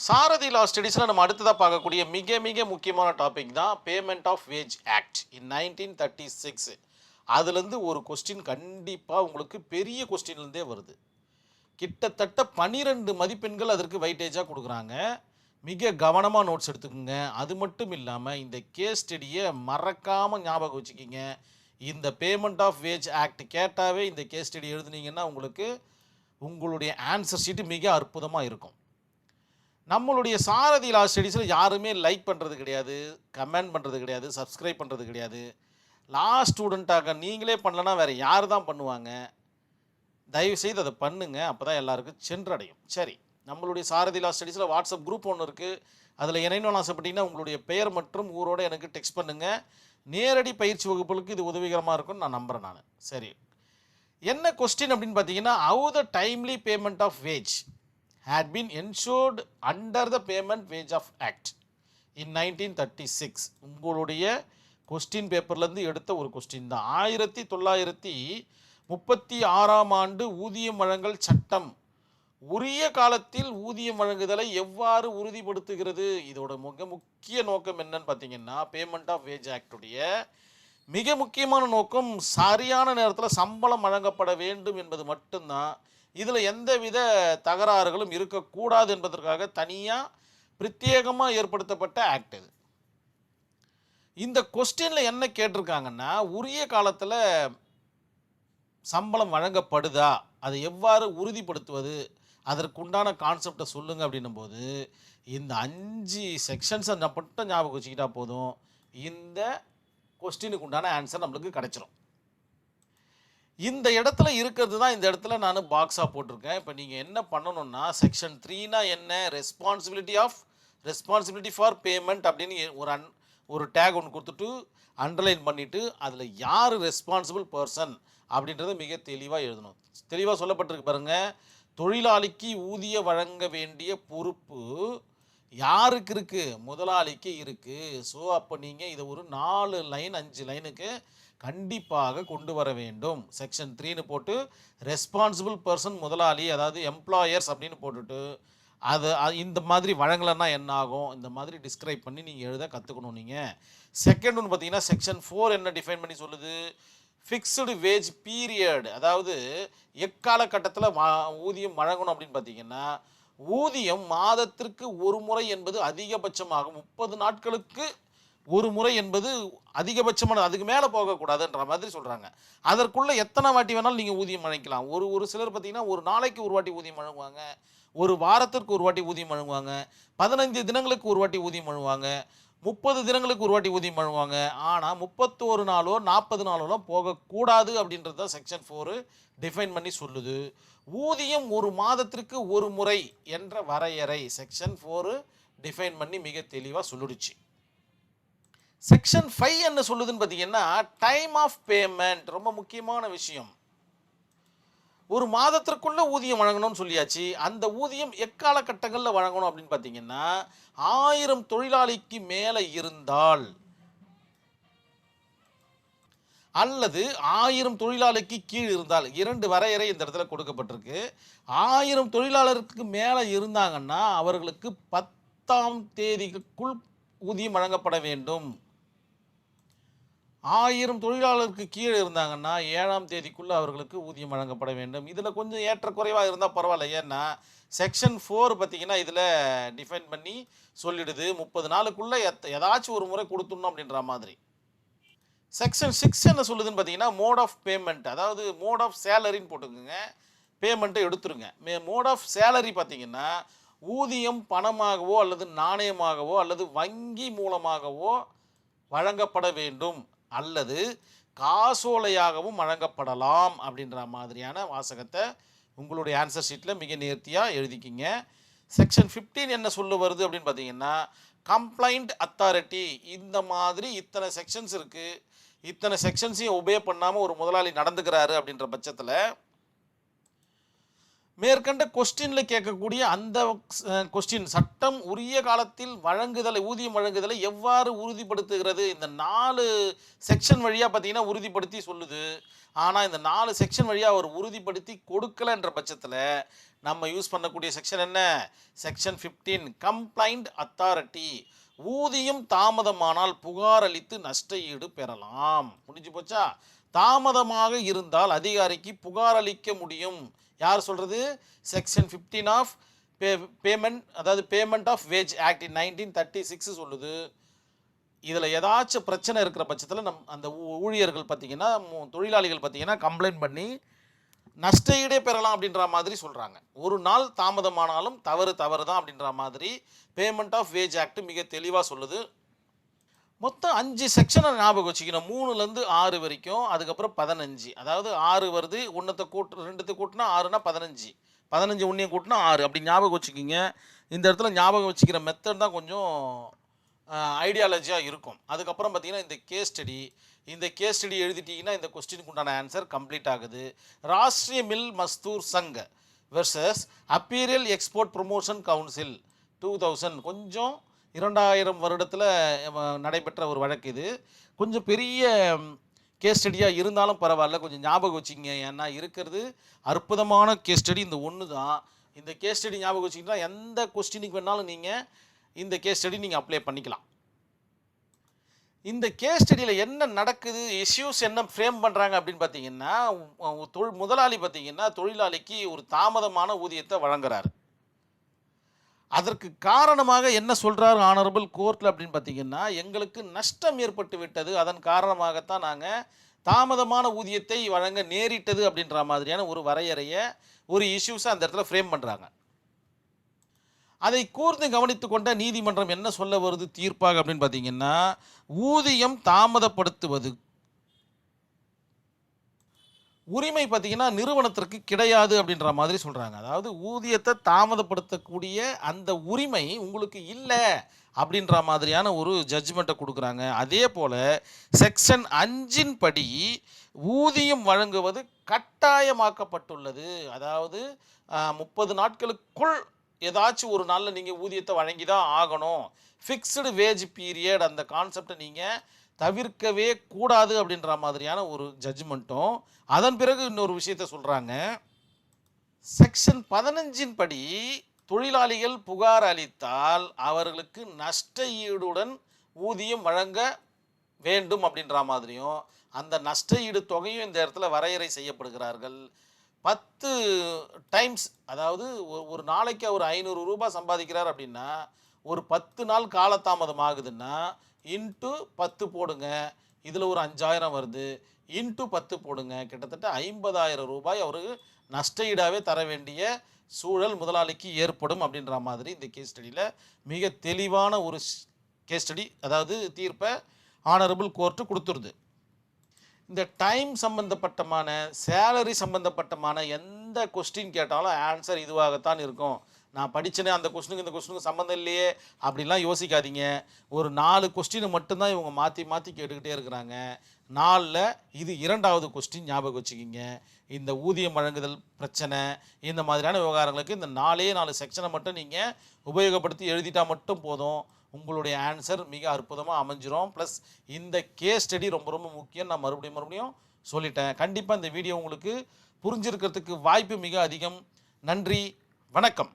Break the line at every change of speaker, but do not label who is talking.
சாரதி லா ஸ்டடீஸில் நம்ம அடுத்ததாக பார்க்கக்கூடிய மிக மிக முக்கியமான டாபிக் தான் payment of wage act in 1936. அதுலேருந்து ஒரு கொஸ்டின் கண்டிப்பாக உங்களுக்கு பெரிய கொஸ்டின்லேருந்தே வருது. கிட்டத்தட்ட 12 மதிப்பெண்கள் அதற்கு வைட்டேஜாக கொடுக்குறாங்க. மிக கவனமாக நோட்ஸ் எடுத்துக்கோங்க. அது மட்டும் இல்லாமல் இந்த கேஸ் ஸ்டடியை மறக்காமல் ஞாபகம் வச்சுக்கிங்க. இந்த பேமெண்ட் ஆஃப் வேஜ் ஆக்ட் கேட்டாவே இந்த கேஸ் ஸ்டடி எழுதுனீங்கன்னா உங்களுக்கு உங்களுடைய ஆன்சர் ஷீட்டு மிக அற்புதமாக இருக்கும். நம்மளுடைய சாரதி லா ஸ்டடீஸில் யாருமே லைக் பண்ணுறது கிடையாது, கமெண்ட் பண்ணுறது கிடையாது, சப்ஸ்கிரைப் பண்ணுறது கிடையாது. லா ஸ்டூடெண்ட்டாக நீங்களே பண்ணலன்னா வேறு யார் தான் பண்ணுவாங்க? தயவுசெய்து அதை பண்ணுங்கள், அப்போ தான் எல்லாருக்கும் சென்றடையும். சரி, நம்மளுடைய சாரதி லா ஸ்டடீஸில் வாட்ஸ்அப் குரூப் ஒன்று இருக்குது. அதில் இணையணும்னு ஆசைப்பட்டீங்கன்னா உங்களுடைய பெயர் மற்றும் ஊரோடு எனக்கு டெக்ஸ்ட் பண்ணுங்கள். நேரடி பயிற்சி வகுப்புகளுக்கு இது உதவிகரமாக இருக்கும்னு நான் நம்புகிறேன் நான். சரி, என்ன கொஸ்டின் அப்படின்னு பார்த்தீங்கன்னா, how the timely payment of wage had been ensured under the Payment Wage of Act in 1936. உங்களுடைய கொஸ்டின் பேப்பர்லேருந்து எடுத்த ஒரு கொஸ்டின் தான். 1936ஆம் ஆண்டு ஊதியம் வழங்கல் சட்டம் உரிய காலத்தில் ஊதியம் வழங்குதலை எவ்வாறு உறுதிப்படுத்துகிறது? இதோட மிக முக்கிய நோக்கம் என்னன்னு பார்த்தீங்கன்னா, பேமெண்ட் ஆஃப் வேஜ் ஆக்டுடைய மிக முக்கியமான நோக்கம் சரியான நேரத்தில் சம்பளம் வழங்கப்பட வேண்டும் என்பது மட்டும்தான். இதில் எந்தவித தகராறுகளும் இருக்கக்கூடாது என்பதற்காக தனியாக பிரத்யேகமாக ஏற்படுத்தப்பட்ட ஆக்ட் இது. இந்த கொஸ்டினில் என்ன கேட்டிருக்காங்கன்னா, உரிய காலத்தில் சம்பளம் வழங்கப்படுதா, அதை எவ்வாறு உறுதிப்படுத்துவது, அதற்குண்டான கான்செப்டை சொல்லுங்கள் அப்படின்னும் போது இந்த 5 செக்ஷன்ஸை மட்டும் ஞாபகம் வச்சுக்கிட்டா போதும், இந்த கொஸ்டினுக்கு உண்டான ஆன்சர் நம்மளுக்கு கிடைச்சிரும். இந்த இடத்துல இருக்கிறது தான் இந்த இடத்துல நான் பாக்ஸாக போட்டிருக்கேன். இப்போ நீங்கள் என்ன பண்ணணும்னா, செக்ஷன் 3னா என்ன, ரெஸ்பான்சிபிலிட்டி ஃபார் பேமெண்ட் அப்படின்னு ஒரு டேக் ஒன்று கொடுத்துட்டு அண்டர்லைன் பண்ணிவிட்டு அதில் யார் ரெஸ்பான்சிபிள் பர்சன் அப்படின்றத மிக தெளிவாக எழுதணும். தெளிவாக சொல்லப்பட்டிருக்கு பாருங்கள். தொழிலாளிக்கு ஊதிய வழங்க வேண்டிய பொறுப்பு யாருக்கு இருக்குது? முதலாளிக்கு இருக்குது. ஸோ அப்போ நீங்கள் இதை ஒரு 4 லைன் 5 லைனுக்கு கண்டிப்பாக கொண்டு வர வேண்டும். செக்ஷன் 3ன்னு போட்டு ரெஸ்பான்சிபிள் பர்சன் முதலாளி, அதாவது எம்ப்ளாயர்ஸ் அப்படின்னு போட்டுட்டு அது இந்த மாதிரி வழங்கலைன்னா என்ன ஆகும், இந்த மாதிரி டிஸ்கிரைப் பண்ணி நீங்கள் எழுத கற்றுக்கணும். நீங்கள் செகண்ட் ஒன்று பார்த்தீங்கன்னா, செக்ஷன் 4 என்ன டிஃபைன் பண்ணி சொல்லுது? ஃபிக்ஸ்டு வேஜ் பீரியட், அதாவது எக்காலகட்டத்தில் ஊதியம் வழங்கணும் அப்படின்னு பார்த்தீங்கன்னா, ஊதியம் மாதத்திற்கு ஒரு முறை என்பது அதிகபட்சமாகும். 30 நாட்களுக்கு ஒரு முறை என்பது அதிகபட்சமான, அதுக்கு மேலே போகக்கூடாதுன்ற மாதிரி சொல்கிறாங்க. அதற்குள்ளே எத்தனை வாட்டி வேணாலும் நீங்கள் ஊதியம் வழங்கிக்கலாம். ஒரு சிலர் பார்த்தீங்கன்னா ஒரு நாளைக்கு ஒரு வாட்டி ஊதியம் வழங்குவாங்க, ஒரு வாரத்திற்கு ஒரு வாட்டி ஊதியம் வழங்குவாங்க, 15 தினங்களுக்கு ஒரு வாட்டி ஊதியம் வழங்குவாங்க, 30 தினங்களுக்கு ஒரு வாட்டி ஊதியம் வழங்குவாங்க. ஆனால் 31 நாளோ 40 நாளோலாம் போகக்கூடாது அப்படின்றது தான் செக்ஷன் 4 டிஃபைன் பண்ணி சொல்லுது. ஊதியம் ஒரு மாதத்திற்கு ஒரு முறை என்ற வரையறை செக்ஷன் 4 டிஃபைன் பண்ணி மிக தெளிவாக சொல்லிடுச்சு. செக்ஷன் 5 என்ன சொல்லுதுன்னு பார்த்தீங்கன்னா, டைம் ஆஃப் பேமெண்ட் ரொம்ப முக்கியமான விஷயம். ஒரு மாதத்திற்குள்ள ஊதியம் வழங்கணும்னு சொல்லியாச்சு. அந்த ஊதியம் எக்காலகட்டங்களில் வழங்கணும் அப்படின்னு பார்த்தீங்கன்னா, 1000 தொழிலாளிக்கு மேலே இருந்தால் அல்லது 1000 தொழிலாளிக்கு கீழ் இருந்தால், 2 வரையறை இந்த இடத்துல கொடுக்கப்பட்டிருக்கு. 1000 தொழிலாளருக்கு மேலே இருந்தாங்கன்னா அவர்களுக்கு 10ஆம் தேதிக்குள் ஊதியம் வழங்கப்பட வேண்டும். 1000 தொழிலாளருக்கு கீழே இருந்தாங்கன்னா 7ஆம் தேதிக்குள்ளே அவர்களுக்கு ஊதியம் வழங்கப்பட வேண்டும். இதில் கொஞ்சம் ஏற்றக்குறைவாக இருந்தால் பரவாயில்ல. ஏன்னா செக்ஷன் 4 பார்த்திங்கன்னா இதில் டிஃபைன் பண்ணி சொல்லிடுது 30 நாளுக்குள்ளே ஏதாச்சும் ஒரு முறை கொடுத்துடணும் அப்படின்ற மாதிரி. செக்ஷன் 6 என்ன சொல்லுதுன்னு பார்த்தீங்கன்னா, மோட் ஆஃப் பேமெண்ட், அதாவது மோட் ஆஃப் சேலரின்னு போட்டுக்கோங்க, பேமெண்ட்டை எடுத்துருங்க. மோட் ஆஃப் சேலரி பார்த்திங்கன்னா, ஊதியம் பணமாகவோ அல்லது நாணயமாகவோ அல்லது வங்கி மூலமாகவோ வழங்கப்பட வேண்டும் அல்லது காசோலையாகவும் வழங்கப்படலாம் அப்படின்ற மாதிரியான வாசகத்தை உங்களுடைய ஆன்சர் ஷீட்டில் மிக நேர்த்தியாக எழுதிக்கிங்க. செக்ஷன் 15 என்ன சொல்ல வருது அப்படின்னு பார்த்தீங்கன்னா, கம்ப்ளைண்ட் அத்தாரிட்டி. இந்த மாதிரி இத்தனை செக்ஷன்ஸ் இருக்குது, இத்தனை செக்ஷன்ஸையும் ஒபே பண்ணாமல் ஒரு முதலாளி நடந்துக்கிறாரு அப்படின்ற பட்சத்தில் மேற்கண்ட கொஸ்டினில் கேட்கக்கூடிய அந்த கொஸ்டின் சட்டம் உரிய காலத்தில் வழங்குதலை ஊதியம் வழங்குதலை எவ்வாறு உறுதிப்படுத்துகிறது, இந்த 4 செக்ஷன் வழியாக பார்த்தீங்கன்னா உறுதிப்படுத்தி சொல்லுது. ஆனால் இந்த 4 செக்ஷன் வழியாக அவர் உறுதிப்படுத்தி கொடுக்கலன்ற பட்சத்தில் நம்ம யூஸ் பண்ணக்கூடிய செக்ஷன் என்ன? Section 15 complaint authority. ஊதியம் தாமதமானால் புகார் அளித்து நஷ்ட ஈடு பெறலாம். முடிஞ்சு போச்சா? தாமதமாக இருந்தால் அதிகாரிக்கு புகார் அளிக்க முடியும். யார் சொல்கிறது? செக்ஷன் 15 ஆஃப் பேமெண்ட், அதாவது பேமெண்ட் ஆஃப் வேஜ் ஆக்ட் 1936 சொல்லுது. இதில் ஏதாச்சும் பிரச்சனை இருக்கிற பட்சத்தில் அந்த ஊழியர்கள் பார்த்தீங்கன்னா, தொழிலாளிகள் பார்த்தீங்கன்னா கம்ப்ளைண்ட் பண்ணி நஷ்ட ஈடே பெறலாம் அப்படின்ற மாதிரி சொல்கிறாங்க. ஒரு நாள் தாமதமானாலும் தவறு தான் அப்படின்ற மாதிரி பேமெண்ட் ஆஃப் வேஜ் ஆக்ட் மிக தெளிவாக சொல்லுது. மொத்தம் 5 செக்ஷனை ஞாபகம் வச்சுக்கணும். 3லேருந்து 6 வரைக்கும், அதுக்கப்புறம் 15. அதாவது 6 வருது, 1 கூட்டு 2 கூட்டினா 6னா 15, 15 ஒன்றையும் கூட்டினா 6, அப்படி ஞாபகம் வச்சுக்கிங்க. இந்த இடத்துல ஞாபகம் வச்சுக்கிற மெத்தட் தான் கொஞ்சம் ஐடியாலஜியாக இருக்கும். அதுக்கப்புறம் பார்த்தீங்கன்னா இந்த கேஸ் ஸ்டடி, இந்த கேஸ் ஸ்டடி எழுதிட்டிங்கன்னா இந்த கொஸ்டினுக்கு உண்டான ஆன்சர் கம்ப்ளீட் ஆகுது. Rashtriya Mill Mazdoor Sangh versus Apparel Export Promotion Council 2000, கொஞ்சம் 2000 வருடத்தில் நடைபெற்ற ஒரு வழக்கு. இது கொஞ்சம் பெரிய கேஸ் ஸ்டடியாக இருந்தாலும் பரவாயில்ல, கொஞ்சம் ஞாபகம் வச்சுங்க. ஏன்னா இருக்கிறது அற்புதமான கேஸ் ஸ்டடி இந்த ஒன்று தான். இந்த கேஸ் ஸ்டடி ஞாபகம் வச்சிங்கன்னா எந்த கொஸ்டினுக்கு வேணாலும் நீங்கள் இந்த கேஸ் ஸ்டடி நீங்கள் அப்ளை பண்ணிக்கலாம். இந்த கேஸ் ஸ்டடியில் என்ன நடக்குது, இஷ்யூஸ் என்ன ஃப்ரேம் பண்ணுறாங்க அப்படின்னு பார்த்தீங்கன்னா, முதலாளி பார்த்தீங்கன்னா தொழிலாளிக்கு ஒரு தாமதமான ஊதியத்தை வழங்குறாரு. அதற்கு காரணமாக என்ன சொல்கிறார் ஆனரபிள் கோர்ட்டில் அப்படின்னு பார்த்தீங்கன்னா, எங்களுக்கு நஷ்டம் ஏற்பட்டு விட்டது, அதன் காரணமாகத்தான் நாங்கள் தாமதமான ஊதியத்தை வழங்க நேரிட்டது அப்படின்ற மாதிரியான ஒரு வரையறையை, ஒரு இஷ்யூஸை அந்த இடத்துல ஃப்ரேம் பண்ணுறாங்க. அதை கூர்ந்து கவனித்து கொண்ட நீதிமன்றம் என்ன சொல்ல வருது தீர்ப்பாக அப்படின்னு பார்த்தீங்கன்னா, ஊதியம் தாமதப்படுத்துவது உரிமை பார்த்தீங்கன்னா நிறுவனத்திற்கு கிடையாது அப்படின்ற மாதிரி சொல்கிறாங்க. அதாவது ஊதியத்தை தாமதப்படுத்தக்கூடிய அந்த உரிமை உங்களுக்கு இல்லை அப்படின்ற மாதிரியான ஒரு ஜட்ஜ்மெண்ட்டை கொடுக்குறாங்க. அதே போல் செக்ஷன் 5 படி ஊதியம் வழங்குவது கட்டாயமாக்கப்பட்டுள்ளது. அதாவது 30 நாட்களுக்குள் ஏதாச்சும் ஒரு நாளில் நீங்கள் ஊதியத்தை வழங்கி தான் ஆகணும். ஃபிக்ஸ்டு வேஜ் பீரியட், அந்த கான்செப்டை நீங்கள் தவிர்க்கவே கூடாது அப்படின்ற மாதிரியான ஒரு ஜட்ஜ்மெண்ட்டும். அதன் பிறகு இன்னொரு விஷயத்தை சொல்கிறாங்க. செக்ஷன் 15 படி தொழிலாளிகள் புகார் அளித்தால் அவர்களுக்கு நஷ்ட ஈடுடன் ஊதியம் வழங்க வேண்டும் அப்படின்ற மாதிரியும், அந்த நஷ்ட ஈடு தொகையும் இந்த இடத்துல வரையறை செய்யப்படுகிறார்கள். 10 டைம்ஸ், அதாவது ஒரு நாளைக்கு அவர் 500 ரூபாய் சம்பாதிக்கிறார் அப்படின்னா, ஒரு 10 நாள் காலதாமதம் ஆகுதுன்னா இன்ட்டு 10 போடுங்க, இதில் ஒரு 5000 வருது, இன்ட்டு 10 போடுங்க, கிட்டத்தட்ட 50,000 ரூபாய் அவருக்கு நஷ்ட ஈடாகவே தர வேண்டிய சூழல் முதலாளிக்கு ஏற்படும் அப்படின்ற மாதிரி இந்த கேஸ் ஸ்டடியில் மிக தெளிவான ஒரு கேஸ் ஸ்டடி, அதாவது தீர்ப்பை ஆனரபிள் கோர்ட்டு கொடுத்துருது. இந்த டைம் சம்பந்தப்பட்டமான, சேலரி சம்பந்தப்பட்டமான எந்த கொஸ்டின் கேட்டாலும் ஆன்சர் இதுவாகத்தான் இருக்கும். நான் படித்தேனே அந்த கொஸ்டினுக்கு இந்த கொஸ்டினுக்கு சம்மந்தம் இல்லையே அப்படிலாம் யோசிக்காதீங்க. ஒரு 4 கொஸ்டினை மட்டும்தான் இவங்க மாற்றி மாற்றி கேட்டுக்கிட்டே இருக்கிறாங்க. 4ல் இது 2வது கொஸ்டின், ஞாபகம் வச்சுக்கிங்க. இந்த ஊதியம் வழங்குதல் பிரச்சனை, இந்த மாதிரியான விவகாரங்களுக்கு இந்த 4 செக்ஷனை மட்டும் நீங்கள் உபயோகப்படுத்தி எழுதிட்டா மட்டும் போதும், உங்களுடைய ஆன்சர் மிக அற்புதமாக அமைஞ்சிரும். ப்ளஸ் இந்த கேஸ் ஸ்டடி ரொம்ப ரொம்ப முக்கியம். நான் மறுபடியும் சொல்லிட்டேன். கண்டிப்பாக இந்த வீடியோ உங்களுக்கு புரிஞ்சிருக்கிறதுக்கு வாய்ப்பு மிக அதிகம். நன்றி, வணக்கம்.